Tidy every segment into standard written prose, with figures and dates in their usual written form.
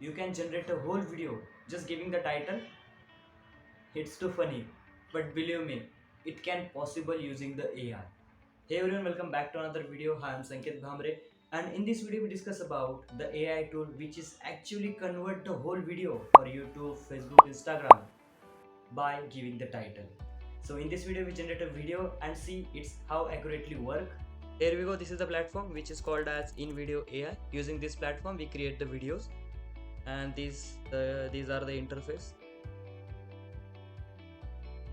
You can generate a whole video just giving the title. It's too funny, but believe me, it can possible using the AI. Hey everyone, welcome back to another video. Hi, I'm Sanket Bhamre, and in this video we discuss about the AI tool which is actually convert the whole video for YouTube, Facebook, Instagram by giving the title. So in this video we generate a video and see it's how accurately work. Here we go. This is the platform which is called as invideo AI. Using this platform we create the videos, and these are the interface.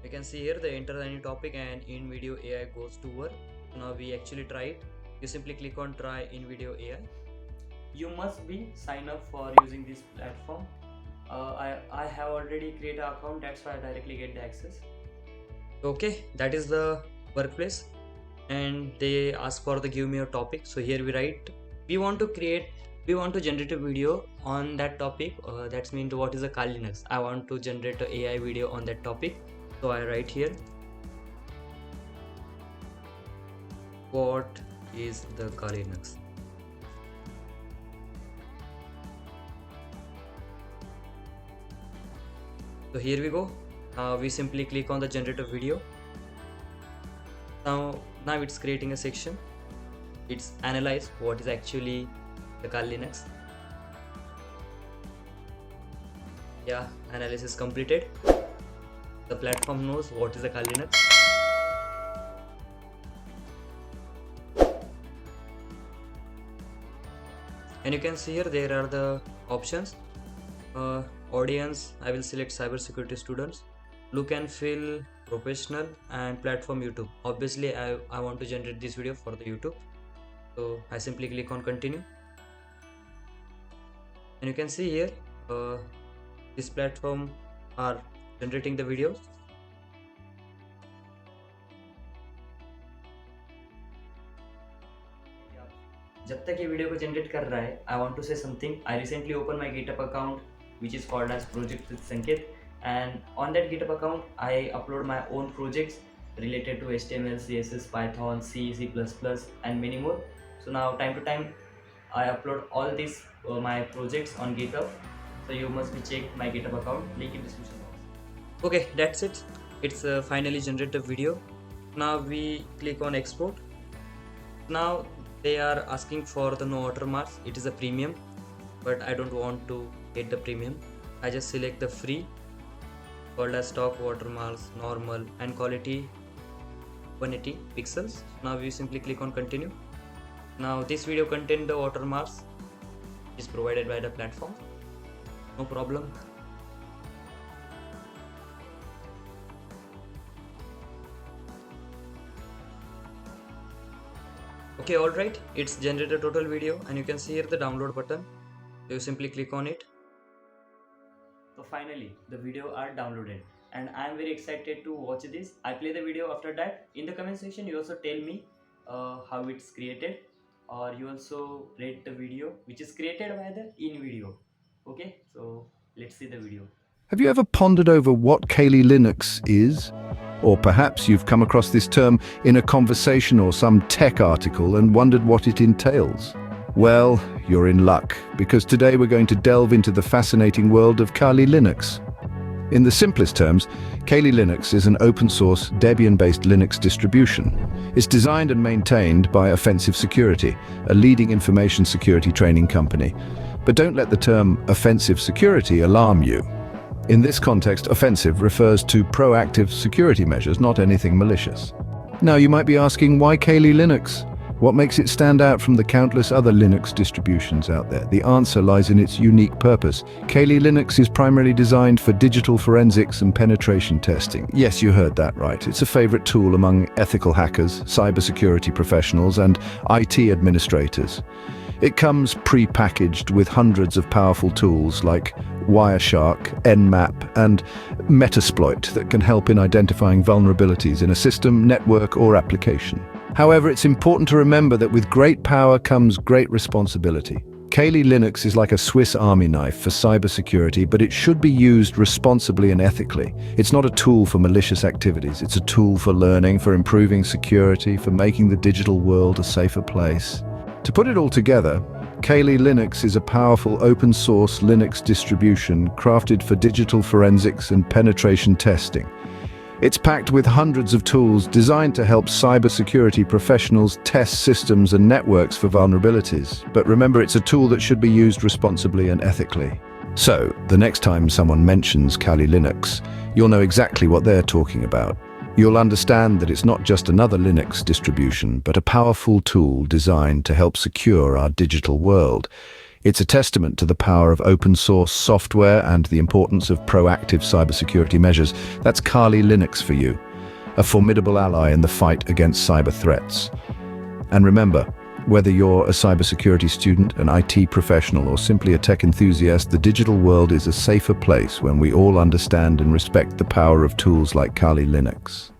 You can see here the enter any topic and invideo AI goes to work. Now we actually try it. You simply click on try invideo AI. You must be sign up for using this platform. I have already created an account, that's why I directly get the access. Okay, that is the workplace, and they ask for the give me a topic. So here we write we want to generate a video on that topic. That's mean what is a Kali Linux. I want to generate an AI video on that topic. So I write here what is the Kali Linux. So here we go. We simply click on the generate a video. Now it's creating a section. It's analyze what is actually the Kali Linux. Yeah, analysis completed. The platform knows what is the Kali Linux. And you can see here there are the options. Audience, I will select cybersecurity students. Look and feel professional, and platform YouTube. Obviously I want to generate this video for the YouTube, so I simply click on continue, and you can see here this platform are generating the videos. जब तक ये video को generate कर रहा है, I want to say something. I recently opened my GitHub account which is called as Project with Sanket, and on that GitHub account I upload my own projects related to HTML, CSS, Python, C, C++ and many more. So now time to time I upload all these my projects on GitHub, so you must be check my GitHub account, link in description box. Okay, that's it. It's finally generated video. Now we click on export. Now they are asking for the no watermarks. It is a premium, but I don't want to get the premium. I just select the free, called as stock watermarks, normal and quality 180 pixels. Now we simply click on continue. Now this video contain the watermarks is provided by the platform. No problem. Okay, alright, it's generated total video, and you can see here the download button. You simply click on it. So finally the video are downloaded, and I am very excited to watch this. I play the video after that. In the comment section you also tell me how it's created, or you also rate the video which is created by the invideo. Okay, so let's see the video. Have you ever pondered over what Kali Linux is? Or perhaps you've come across this term in a conversation or some tech article and wondered what it entails. Well, you're in luck, because today we're going to delve into the fascinating world of Kali Linux. In the simplest terms, Kali Linux is an open-source, Debian-based Linux distribution. It's designed and maintained by Offensive Security, a leading information security training company. But don't let the term offensive security alarm you. In this context, offensive refers to proactive security measures, not anything malicious. Now you might be asking, why Kali Linux? What makes it stand out from the countless other Linux distributions out there? The answer lies in its unique purpose. Kali Linux is primarily designed for digital forensics and penetration testing. Yes, you heard that right. It's a favorite tool among ethical hackers, cybersecurity professionals, and IT administrators. It comes pre-packaged with hundreds of powerful tools like Wireshark, Nmap, and Metasploit that can help in identifying vulnerabilities in a system, network, or application. However, it's important to remember that with great power comes great responsibility. Kali Linux is like a Swiss Army knife for cybersecurity, but it should be used responsibly and ethically. It's not a tool for malicious activities. It's a tool for learning, for improving security, for making the digital world a safer place. To put it all together, Kali Linux is a powerful open-source Linux distribution crafted for digital forensics and penetration testing. It's packed with hundreds of tools designed to help cybersecurity professionals test systems and networks for vulnerabilities. But remember, it's a tool that should be used responsibly and ethically. So, the next time someone mentions Kali Linux, you'll know exactly what they're talking about. You'll understand that it's not just another Linux distribution, but a powerful tool designed to help secure our digital world. It's a testament to the power of open-source software and the importance of proactive cybersecurity measures. That's Kali Linux for you, a formidable ally in the fight against cyber threats. And remember, whether you're a cybersecurity student, an IT professional, or simply a tech enthusiast, the digital world is a safer place when we all understand and respect the power of tools like Kali Linux.